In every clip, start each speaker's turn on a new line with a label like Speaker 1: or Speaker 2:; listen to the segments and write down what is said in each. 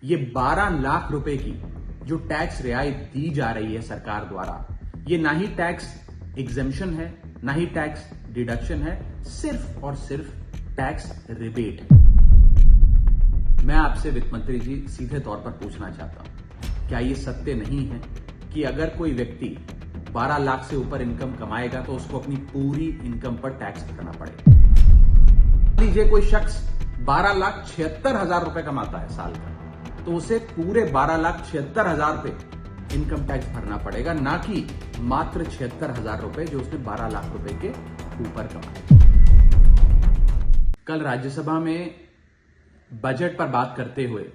Speaker 1: ये 12 लाख रुपए की जो टैक्स रियायत दी जा रही है सरकार द्वारा, ये ना ही टैक्स एग्जेम्पशन है, ना ही टैक्स डिडक्शन है, सिर्फ और सिर्फ टैक्स रिबेट है। मैं आपसे वित्त मंत्री जी सीधे तौर पर पूछना चाहता हूं, क्या ये सत्य नहीं है कि अगर कोई व्यक्ति 12 लाख से ऊपर इनकम कमाएगा तो उसको अपनी पूरी इनकम पर टैक्स भरना पड़ेगा? मान लीजिए कोई शख्स 12,76,000 रुपए कमाता है साल का, तो उसे पूरे 12,76,000 रुपए इनकम टैक्स भरना पड़ेगा, ना कि मात्र 76,000 रुपए जो उसने 12 लाख रुपए के ऊपर कमाए। कल राज्यसभा में बजट पर बात करते हुए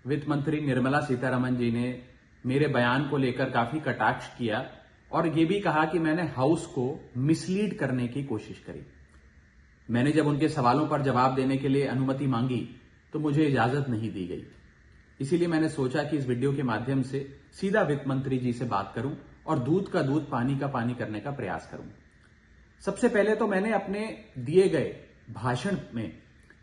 Speaker 1: वित्त मंत्री निर्मला सीतारमण जी ने मेरे बयान को लेकर काफी कटाक्ष किया और यह भी कहा कि मैंने हाउस को मिसलीड करने की कोशिश करी। मैंने जब उनके सवालों पर जवाब देने के लिए अनुमति मांगी तो मुझे इजाजत नहीं दी गई। इसीलिए मैंने सोचा कि इस वीडियो के माध्यम से सीधा वित्त मंत्री जी से बात करूं और दूध का दूध पानी का पानी करने का प्रयास करूं। सबसे पहले तो मैंने अपने दिए गए भाषण में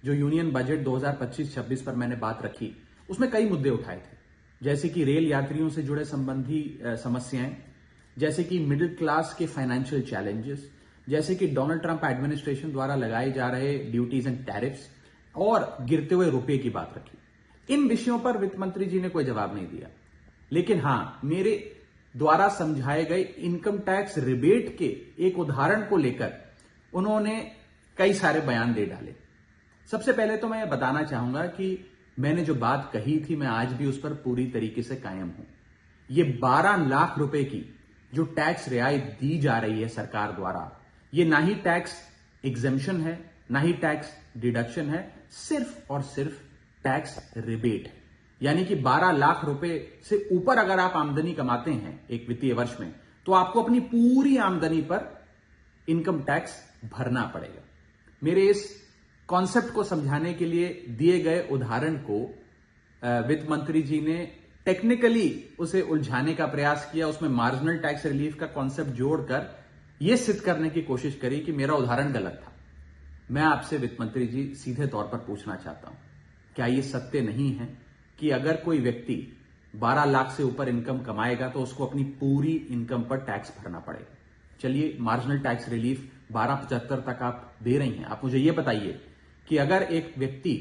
Speaker 1: जो यूनियन बजट 2025-26 पर मैंने बात रखी, उसमें कई मुद्दे उठाए थे, जैसे कि रेल यात्रियों से जुड़े संबंधी समस्याएं, जैसे कि मिडिल क्लास के फाइनेंशियल चैलेंजेस, जैसे कि डोनाल्ड ट्रंप एडमिनिस्ट्रेशन द्वारा लगाए जा रहे ड्यूटीज एंड टैरिफ्स और गिरते हुए रुपए की बात रखी। इन विषयों पर वित्त मंत्री जी ने कोई जवाब नहीं दिया, लेकिन हां, मेरे द्वारा समझाए गए इनकम टैक्स रिबेट के एक उदाहरण को लेकर उन्होंने कई सारे बयान दे डाले। सबसे पहले तो मैं बताना चाहूंगा कि मैंने जो बात कही थी, मैं आज भी उस पर पूरी तरीके से कायम हूं। ये 12 लाख रुपए की जो टैक्स रियायत दी जा रही है सरकार द्वारा, ये ना ही टैक्स एग्जेम्पशन है, ना ही टैक्स डिडक्शन है, सिर्फ और सिर्फ टैक्स रिबेट है। यानी कि 12 लाख रुपए से ऊपर अगर आप आमदनी कमाते हैं एक वित्तीय वर्ष में, तो आपको अपनी पूरी आमदनी पर इनकम टैक्स भरना पड़ेगा। मेरे इस कॉन्सेप्ट को समझाने के लिए दिए गए उदाहरण को वित्त मंत्री जी ने टेक्निकली उसे उलझाने का प्रयास किया, उसमें मार्जिनल टैक्स रिलीफ का कॉन्सेप्ट जोड़कर यह सिद्ध करने की कोशिश करी कि मेरा उदाहरण गलत था। मैं आपसे वित्त मंत्री जी सीधे तौर पर पूछना चाहता हूं, क्या यह सत्य नहीं है कि अगर कोई व्यक्ति 12 लाख से ऊपर इनकम कमाएगा तो उसको अपनी पूरी इनकम पर टैक्स भरना पड़ेगा? चलिए, मार्जिनल टैक्स रिलीफ 1275 तक आप दे रही हैं। आप मुझे यह बताइए कि अगर एक व्यक्ति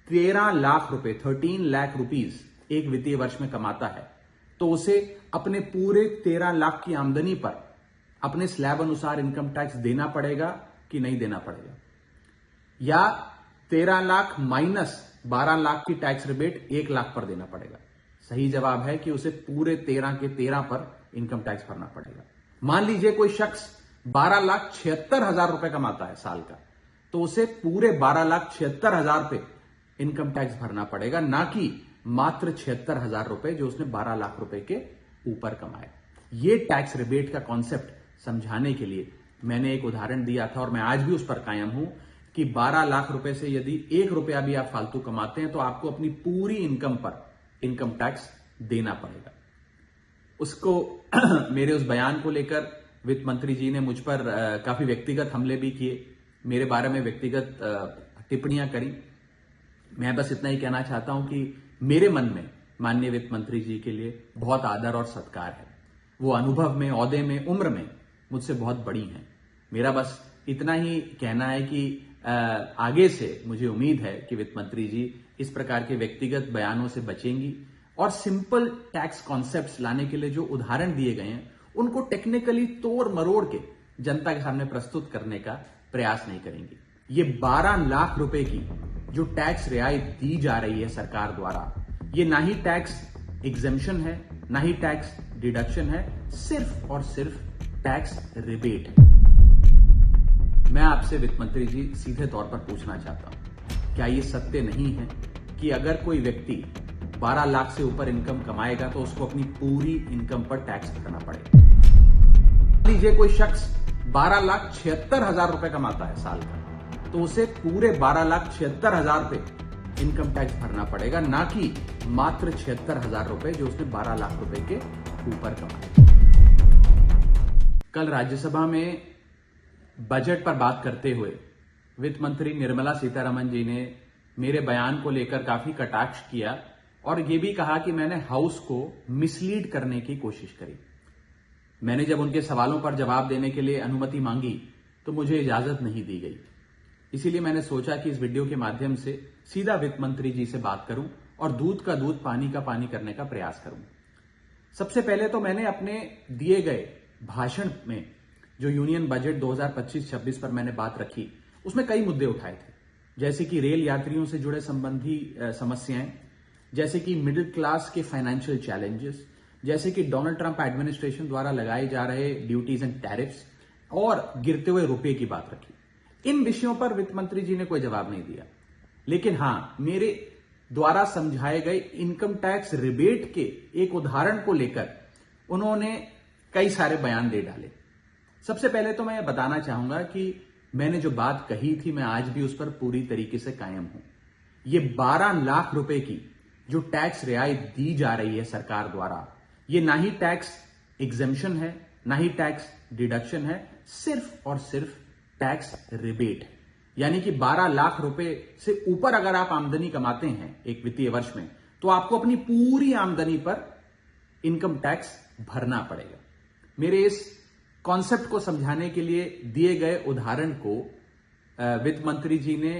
Speaker 1: 13 लाख रुपए 13 लाख रुपीज एक वित्तीय वर्ष में कमाता है, तो उसे अपने पूरे 13 लाख की आमदनी पर अपने स्लैब अनुसार इनकम टैक्स देना पड़ेगा कि नहीं देना पड़ेगा? या 13 लाख माइनस 12 लाख की टैक्स रिबेट 1 लाख पर देना पड़ेगा? सही जवाब है कि उसे पूरे 13 के 13 पर इनकम टैक्स भरना पड़ेगा। मान लीजिए कोई शख्स 12,76,000 रुपए कमाता है साल का, तो उसे पूरे 12,76,000 रुपए इनकम टैक्स भरना पड़ेगा, ना कि मात्र 76,000 रुपए जो उसने 12 लाख रुपए के ऊपर कमाए। ये टैक्स रिबेट का कॉन्सेप्ट समझाने के लिए मैंने एक उदाहरण दिया था और मैं आज भी उस पर कायम हूं कि 12 लाख रुपए से यदि 1 रुपया भी आप फालतू कमाते हैं तो आपको अपनी पूरी इनकम पर इनकम टैक्स देना पड़ेगा। उसको मेरे उस बयान को लेकर वित्त मंत्री जी ने मुझ पर काफी व्यक्तिगत हमले भी किए, मेरे बारे में व्यक्तिगत टिप्पणियां करी। मैं बस इतना ही कहना चाहता हूं कि मेरे मन में माननीय वित्त मंत्री जी के लिए बहुत आदर और सत्कार है। वो अनुभव में, ओहदे में, उम्र में मुझसे बहुत बड़ी हैं। मेरा बस इतना ही कहना है कि आगे से मुझे उम्मीद है कि वित्त मंत्री जी इस प्रकार के व्यक्तिगत बयानों से बचेंगी और सिंपल टैक्स कॉन्सेप्ट्स लाने के लिए जो उदाहरण दिए गए हैं उनको टेक्निकली तोड़ मरोड़ के जनता के सामने प्रस्तुत करने का प्रयास नहीं करेंगी। ये 12 लाख रुपए की जो टैक्स रियायत दी जा रही है सरकार द्वारा, ये ना ही टैक्स एग्जेम्पशन है, ना ही टैक्स डिडक्शन है, सिर्फ और सिर्फ टैक्स रिबेट है। मैं आपसे वित्त मंत्री जी सीधे तौर पर पूछना चाहता हूं, क्या यह सत्य नहीं है कि अगर कोई व्यक्ति 12 लाख से ऊपर इनकम कमाएगा तो उसको अपनी पूरी इनकम पर टैक्स भरना पड़ेगा? मान लीजिए कोई शख्स 12,76,000 रुपए कमाता है साल का, तो उसे पूरे 12,76,000 रुपए इनकम टैक्स भरना पड़ेगा, ना कि मात्र 76,000 रुपए जो उसने 12 लाख रुपए के ऊपर कमाए। कल राज्यसभा में बजट पर बात करते हुए वित्त मंत्री निर्मला सीतारमण जी ने मेरे बयान को लेकर काफी कटाक्ष किया और ये भी कहा कि मैंने हाउस को मिसलीड करने की कोशिश करी। मैंने जब उनके सवालों पर जवाब देने के लिए अनुमति मांगी तो मुझे इजाजत नहीं दी गई। इसीलिए मैंने सोचा कि इस वीडियो के माध्यम से सीधा वित्त मंत्री जी से बात करूं और दूध का दूध पानी का पानी करने का प्रयास करूं। सबसे पहले तो मैंने अपने दिए गए भाषण में जो यूनियन बजट 2025-26 पर मैंने बात रखी, उसमें कई मुद्दे उठाए थे, जैसे कि रेल यात्रियों से जुड़े संबंधी समस्याएं, जैसे कि मिडिल क्लास के फाइनेंशियल चैलेंजेस, जैसे कि डोनाल्ड ट्रंप एडमिनिस्ट्रेशन द्वारा लगाए जा रहे ड्यूटीज एंड टैरिफ्स और गिरते हुए रुपए की बात रखी। इन विषयों पर वित्त मंत्री जी ने कोई जवाब नहीं दिया, लेकिन हां, मेरे द्वारा समझाए गए इनकम टैक्स रिबेट के एक उदाहरण को लेकर उन्होंने कई सारे बयान दे डाले। सबसे पहले तो मैं यह बताना चाहूंगा कि मैंने जो बात कही थी, मैं आज भी उस पर पूरी तरीके से कायम हूं। ये 12 लाख रुपए की जो टैक्स रियायत दी जा रही है सरकार द्वारा, ये ना ही टैक्स एग्जेम्पशन है, ना ही टैक्स डिडक्शन है, सिर्फ और सिर्फ टैक्स रिबेट है। यानी कि 12 लाख रुपए से ऊपर अगर आप आमदनी कमाते हैं एक वित्तीय वर्ष में, तो आपको अपनी पूरी आमदनी पर इनकम टैक्स भरना पड़ेगा। मेरे इस कॉन्सेप्ट को समझाने के लिए दिए गए उदाहरण को वित्त मंत्री जी ने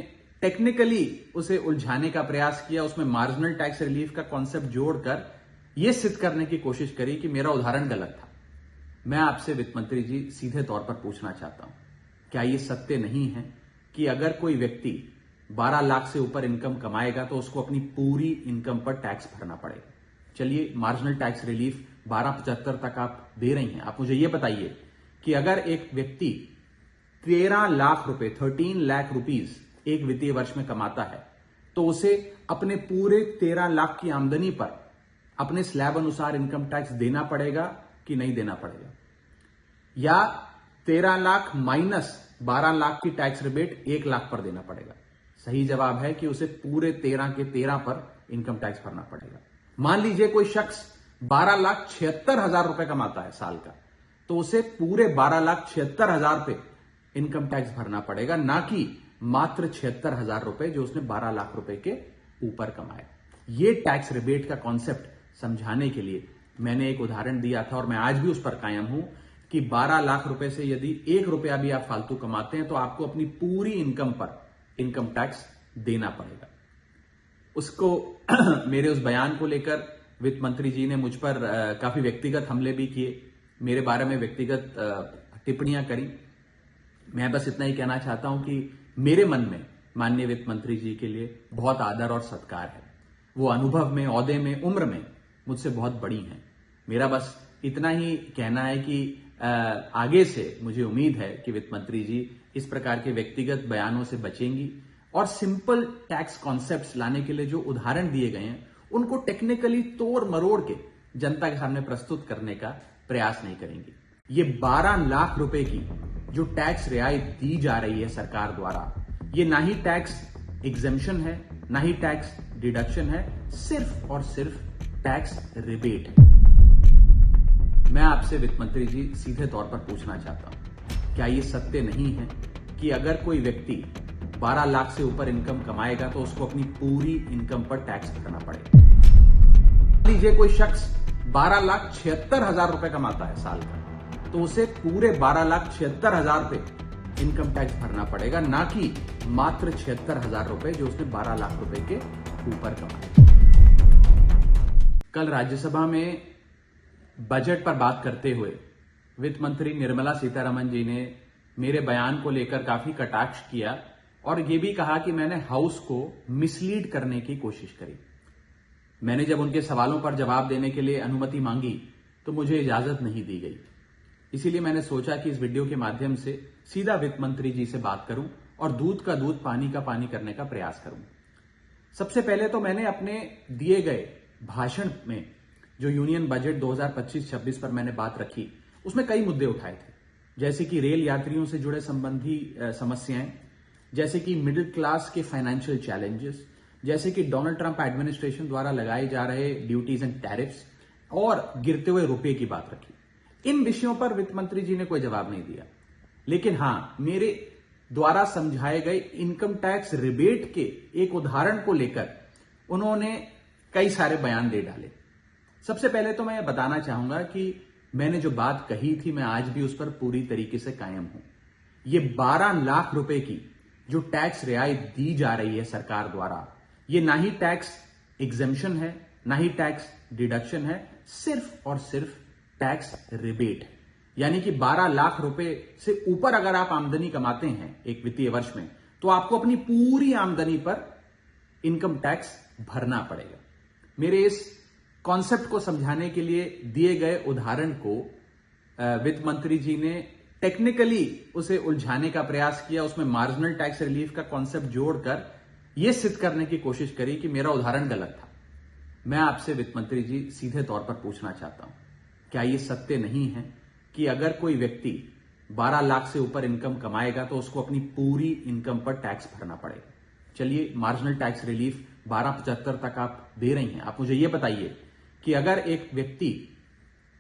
Speaker 1: टेक्निकली उसे उलझाने का प्रयास किया, उसमें मार्जिनल टैक्स रिलीफ का कॉन्सेप्ट जोड़कर यह सिद्ध करने की कोशिश करी कि मेरा उदाहरण गलत था। मैं आपसे वित्त मंत्री जी सीधे तौर पर पूछना चाहता हूं, क्या यह सत्य नहीं है कि अगर कोई व्यक्ति 12 लाख से ऊपर इनकम कमाएगा तो उसको अपनी पूरी इनकम पर टैक्स भरना पड़ेगा? चलिए, मार्जिनल टैक्स रिलीफ 1275 तक आप दे रही हैं। आप मुझे यह बताइए कि अगर एक व्यक्ति 13 लाख रुपए 13 लाख रुपीज एक वित्तीय वर्ष में कमाता है, तो उसे अपने पूरे 13 लाख की आमदनी पर अपने स्लैब अनुसार इनकम टैक्स देना पड़ेगा कि नहीं देना पड़ेगा? या 13 लाख माइनस 12 लाख की टैक्स रिबेट 1 लाख पर देना पड़ेगा? सही जवाब है कि उसे पूरे 13 के 13 पर इनकम टैक्स भरना पड़ेगा। मान लीजिए कोई शख्स 12,76,000 रुपए कमाता है साल का, तो उसे पूरे 12,76,000 पे इनकम टैक्स भरना पड़ेगा, ना कि मात्र 76,000 रुपए जो उसने 12 लाख रुपए के ऊपर कमाए। ये टैक्स रिबेट का कॉन्सेप्ट समझाने के लिए मैंने एक उदाहरण दिया था और मैं आज भी उस पर कायम हूं कि 12 लाख रुपए से यदि 1 रुपया भी आप फालतू कमाते हैं तो आपको अपनी पूरी इनकम पर इनकम टैक्स देना पड़ेगा। उसको मेरे उस बयान को लेकर वित्त मंत्री जी ने मुझ पर काफी व्यक्तिगत हमले भी किए, मेरे बारे में व्यक्तिगत टिप्पणियां करी। मैं बस इतना ही कहना चाहता हूं कि मेरे मन में माननीय वित्त मंत्री जी के लिए बहुत आदर और सत्कार है। वो अनुभव में, ओहदे में, उम्र में मुझसे बहुत बड़ी हैं। मेरा बस इतना ही कहना है कि आगे से मुझे उम्मीद है कि वित्त मंत्री जी इस प्रकार के व्यक्तिगत बयानों से बचेंगी और सिंपल टैक्स कॉन्सेप्ट्स लाने के लिए जो उदाहरण दिए गए हैं उनको टेक्निकली तोड़ मरोड़ के जनता के सामने प्रस्तुत करने का प्रयास नहीं करेंगी। ये 12 लाख रुपए की जो टैक्स रियायत दी जा रही है सरकार द्वारा, ये ना ही टैक्स एग्जेम्पशन है, ना ही टैक्स डिडक्शन है, सिर्फ और सिर्फ टैक्स रिबेट है। मैं आपसे वित्त मंत्री जी सीधे तौर पर पूछना चाहता हूं, क्या यह सत्य नहीं है कि अगर कोई व्यक्ति 12 लाख से ऊपर इनकम कमाएगा तो उसको अपनी पूरी इनकम पर टैक्स भरना पड़ेगा? मान लीजिए कोई शख्स 12,76,000 रुपए कमाता है साल का, तो उसे पूरे 12,76,000 पे इनकम टैक्स भरना पड़ेगा, ना कि मात्र 76,000 रुपए जो उसने 12 लाख रुपए के ऊपर कमाए। कल राज्यसभा में बजट पर बात करते हुए वित्त मंत्री निर्मला सीतारमण जी ने मेरे बयान को लेकर काफी कटाक्ष किया और यह भी कहा कि मैंने हाउस को मिसलीड करने की कोशिश करी। मैंने जब उनके सवालों पर जवाब देने के लिए अनुमति मांगी तो मुझे इजाजत नहीं दी गई। इसीलिए मैंने सोचा कि इस वीडियो के माध्यम से सीधा वित्त मंत्री जी से बात करूं और दूध का दूध पानी का पानी करने का प्रयास करूं। सबसे पहले तो मैंने अपने दिए गए भाषण में जो यूनियन बजट 2025-26 पर मैंने बात रखी, उसमें कई मुद्दे उठाए थे, जैसे कि रेल यात्रियों से जुड़े संबंधी समस्याएं, जैसे कि मिडिल क्लास के फाइनेंशियल चैलेंजेस, जैसे कि डोनाल्ड ट्रंप एडमिनिस्ट्रेशन द्वारा लगाए जा रहे ड्यूटीज एंड टैरिफ्स और गिरते हुए रुपए की बात रखी। इन विषयों पर वित्त मंत्री जी ने कोई जवाब नहीं दिया, लेकिन हां, मेरे द्वारा समझाए गए इनकम टैक्स रिबेट के एक उदाहरण को लेकर उन्होंने कई सारे बयान दे डाले। सबसे पहले तो मैं ये बताना चाहूंगा कि मैंने जो बात कही थी मैं आज भी उस पर पूरी तरीके से कायम हूं। ये 12 लाख रुपए की जो टैक्स रियायत दी जा रही है सरकार द्वारा, ये ना ही टैक्स एग्जेम्पशन है, ना ही टैक्स डिडक्शन है, सिर्फ और सिर्फ टैक्स रिबेट है। यानी कि 12 लाख रुपए से ऊपर अगर आप आमदनी कमाते हैं एक वित्तीय वर्ष में, तो आपको अपनी पूरी आमदनी पर इनकम टैक्स भरना पड़ेगा। मेरे इस कॉन्सेप्ट को समझाने के लिए दिए गए उदाहरण को वित्त मंत्री जी ने टेक्निकली उसे उलझाने का प्रयास किया, उसमें मार्जिनल टैक्स रिलीफ का कॉन्सेप्ट जोड़कर यह सिद्ध करने की कोशिश करी कि मेरा उदाहरण गलत था। मैं आपसे वित्त मंत्री जी सीधे तौर पर पूछना चाहता हूं, क्या यह सत्य नहीं है कि अगर कोई व्यक्ति 12 लाख से ऊपर इनकम कमाएगा तो उसको अपनी पूरी इनकम पर टैक्स भरना पड़ेगा? चलिए, मार्जिनल टैक्स रिलीफ 1275 तक आप दे रही हैं। आप मुझे यह बताइए कि अगर एक व्यक्ति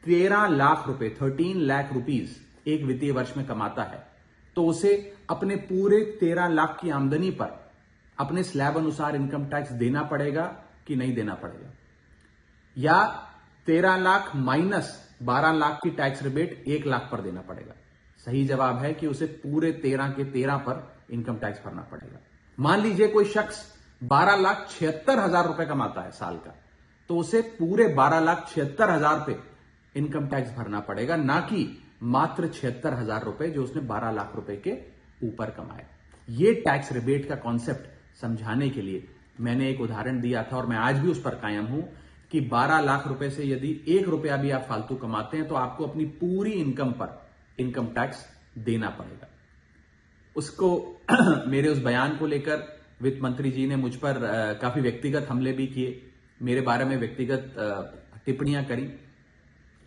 Speaker 1: 13 लाख रुपए 13 लाख रुपीज एक वित्तीय वर्ष में कमाता है, तो उसे अपने पूरे 13 लाख की आमदनी पर अपने स्लैब अनुसार इनकम टैक्स देना पड़ेगा कि नहीं देना पड़ेगा? या 13 लाख माइनस 12 लाख की टैक्स रिबेट 1 लाख पर देना पड़ेगा? सही जवाब है कि उसे पूरे 13 के 13 पर इनकम टैक्स भरना पड़ेगा। मान लीजिए कोई शख्स 12,76,000 रुपए कमाता है साल का, तो उसे पूरे 12,76,000 पे इनकम टैक्स भरना पड़ेगा, ना कि मात्र 76,000 रुपए जो उसने 12 लाख रुपए के ऊपर कमाए। ये टैक्स रिबेट का कॉन्सेप्ट समझाने के लिए मैंने एक उदाहरण दिया था और मैं आज भी उस पर कायम हूं कि 12 लाख रुपए से यदि 1 रुपया भी आप फालतू कमाते हैं तो आपको अपनी पूरी इनकम पर इनकम टैक्स देना पड़ेगा। उसको मेरे उस बयान को लेकर वित्त मंत्री जी ने मुझ पर काफी व्यक्तिगत हमले भी किए, मेरे बारे में व्यक्तिगत टिप्पणियां करी।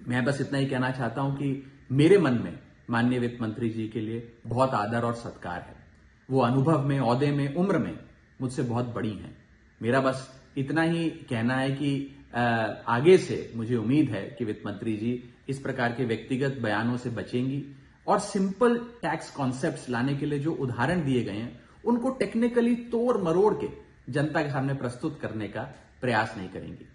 Speaker 1: मैं बस इतना ही कहना चाहता हूं कि मेरे मन में माननीय वित्त मंत्री जी के लिए बहुत आदर और सत्कार है। वो अनुभव में, ओहदे में, उम्र में मुझसे बहुत बड़ी हैं। मेरा बस इतना ही कहना है कि आगे से मुझे उम्मीद है कि वित्त मंत्री जी इस प्रकार के व्यक्तिगत बयानों से बचेंगी और सिंपल टैक्स कॉन्सेप्ट्स लाने के लिए जो उदाहरण दिए गए हैं उनको टेक्निकली तोड़ मरोड़ के जनता के सामने प्रस्तुत करने का प्रयास नहीं करेंगी।